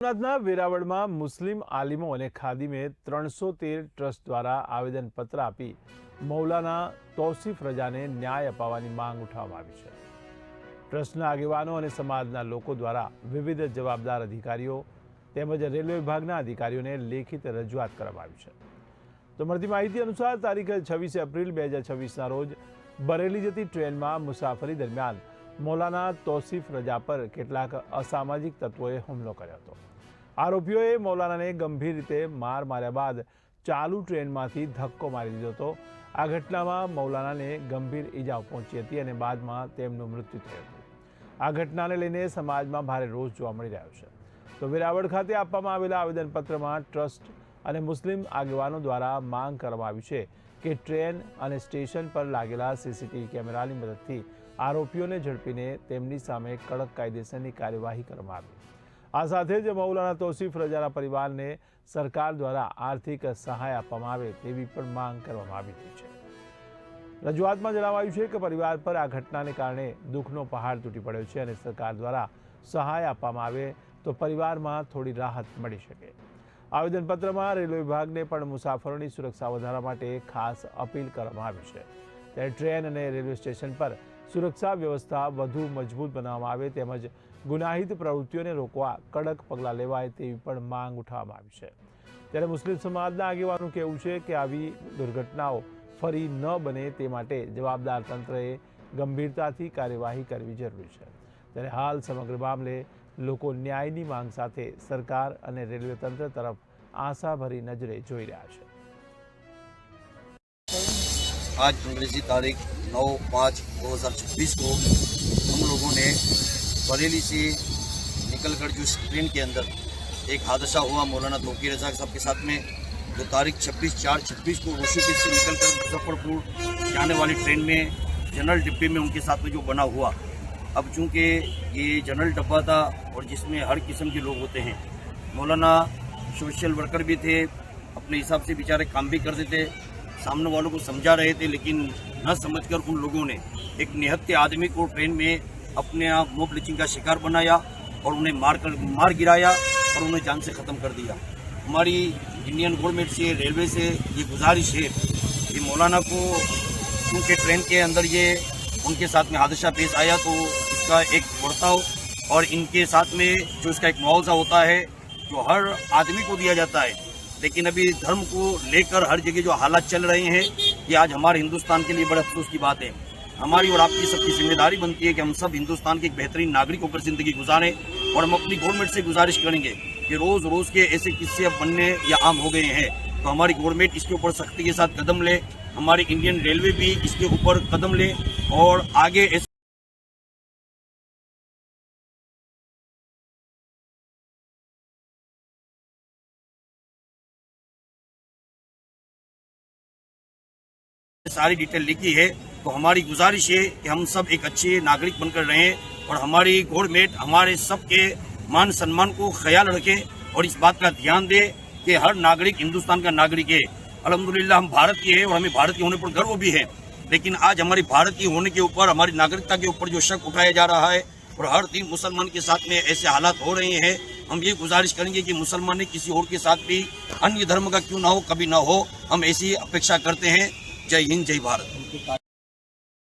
સોમનાથના વેરાવળમાં મુસ્લિમ આલિમો અને ખાદીમે 313 ટ્રસ્ટ દ્વારા આવેદનપત્ર આપી મૌલાના તૌસીફ રજાને ન્યાય અપાવવાની માંગ ઉઠાવવામાં આવી છે। ટ્રસ્ટના આગેવાનો અને સમાજના લોકો દ્વારા વિવિધ જવાબદાર અધિકારીઓ તેમજ રેલવે વિભાગના અધિકારીઓને લેખિત રજૂઆત કરવામાં આવી છે। તો મળતી માહિતી અનુસાર તારીખ 26 એપ્રિલ 2026ના રોજ બરેલી જતી ટ્રેનમાં મુસાફરી દરમિયાન મૌલાના તૌસીફ રજા પર કેટલાક અસામાજિક તત્વોએ હુમલો કર્યો હતો। આરોપીઓએ મૌલાનાને ગંભીર રીતે માર માર્યા બાદ ચાલુ ટ્રેનમાંથી ધક્કો મારી દીધો હતો। આ ઘટનામાં મૌલાનાને ગંભીર ઈજાઓ પહોંચી હતી અને બાદમાં તેમનું મૃત્યુ થયું હતું। આ ઘટનાને લઈને સમાજમાં ભારે રોષ જોવા મળી રહ્યો છે। તો વેરાવળ ખાતે આપવામાં આવેલા આવેદનપત્રમાં ટ્રસ્ટ અને મુસ્લિમ આગેવાનો દ્વારા માંગ કરવામાં આવી છે કે ટ્રેન અને સ્ટેશન પર લાગેલા સીસીટીવી કેમેરાની મદદથી આરોપીઓને ઝડપીને તેમની સામે કડક કાયદેસરની કાર્યવાહી કરવામાં આવે। આ સાથે જ મૌલાના તૌસીફ રજાના પરિવારને સરકાર દ્વારા આર્થિક સહાય આપવામાં આવે તેવી પણ માંગ કરવામાં આવી છે। રજૂઆતમાં જણાવાયું છે કે પરિવાર પર આ ઘટનાને કારણે દુઃખનો પહાડ તૂટી પડ્યો છે અને સરકાર દ્વારા સહાય આપવામાં આવે તો પરિવારમાં થોડી રાહત મળી શકે। આવેદનપત્રમાં રેલવે વિભાગને પણ મુસાફરોની સુરક્ષા વધારવા માટે ખાસ અપીલ કરવામાં આવી છે। ત્યારે ટ્રેન અને રેલવે સ્ટેશન પર સુરક્ષા વ્યવસ્થા વધુ મજબૂત બનાવવામાં આવે તેમજ ગુનાહિત પ્રવૃત્તિઓને રોકવા કડક પગલાં લેવાય તેવી પણ માંગ ઉઠાવવામાં આવી છે। ત્યારે મુસ્લિમ સમાજના આગેવાનનું કહેવું છે કે આવી દુર્ઘટનાઓ ફરી ન બને તે માટે જવાબદાર તંત્રએ ગંભીરતાથી કાર્યવાહી કરવી જરૂરી છે। ત્યારે હાલ સમગ્ર મામલે લોકો ન્યાયની માંગ સાથે સરકાર અને રેલવે તંત્ર તરફ આશાભરી નજરે જોઈ રહ્યા છે। आज अंग्रेजी तारीख 9/5/2026 को हम लोगों ने बरेली से निकलकर जो ट्रेन के अंदर एक हादसा हुआ मौलाना तौकीर रजा साहब के साथ में, जो तारीख 26/4/26 को ऋषिकेश से निकलकर मुजफ्फरपुर जाने वाली ट्रेन में जनरल डिब्बे में उनके साथ में जो बना हुआ। अब चूँकि ये जनरल डब्बा था और जिसमें हर किस्म के लोग होते हैं, मौलाना सोशल वर्कर भी थे, अपने हिसाब से बेचारे काम भी करते थे, सामने वालों को समझा रहे थे, लेकिन न समझकर उन लोगों ने एक निहत्थे आदमी को ट्रेन में अपने आप मॉब लिंचिंग का शिकार बनाया और उन्हें मार गिराया और उन्हें जान से ख़त्म कर दिया। हमारी इंडियन गवर्नमेंट से, रेलवे से ये गुजारिश है कि मौलाना को क्योंकि ट्रेन के अंदर ये उनके साथ में हादसा पेश आया तो इसका एक बर्ताव और इनके साथ में जो इसका एक मुआवजा होता है जो हर आदमी को दिया जाता है, लेकिन अभी धर्म को लेकर हर जगह जो हालात चल रहे हैं ये आज हमारे हिंदुस्तान के लिए बड़े अफसोस की बात है। हमारी और आपकी सबकी जिम्मेदारी बनती है कि हम सब हिंदुस्तान के एक बेहतरीन नागरिक होकर ज़िंदगी गुजारें और हम अपनी गवर्नमेंट से गुजारिश करेंगे कि रोज़ रोज़ के ऐसे किस्से अब बनने या आम हो गए हैं, तो हमारी गवर्नमेंट इसके ऊपर सख्ती के साथ कदम ले, हमारी इंडियन रेलवे भी इसके ऊपर कदम ले और आगे सारी डिटेल लिखी है। तो हमारी गुजारिश है कि हम सब एक अच्छे नागरिक बनकर रहें और हमारी गवर्नमेंट हमारे सबके मान सम्मान को ख्याल रखे और इस बात का ध्यान दे कि हर नागरिक हिंदुस्तान का नागरिक है। अल्हम्दुलिल्लाह हम भारत के हैं और हमें भारत के होने पर गर्व भी है, लेकिन आज हमारी भारत की होने के ऊपर, हमारी नागरिकता के ऊपर जो शक उठाया जा रहा है और हर दिन मुसलमान के साथ में ऐसे हालात हो रहे हैं, हम ये गुजारिश करेंगे कि मुसलमान ने किसी और के साथ भी अन्य धर्म का क्यों ना हो, कभी ना हो, हम ऐसी अपेक्षा करते हैं। जय हिंद, जय भारत।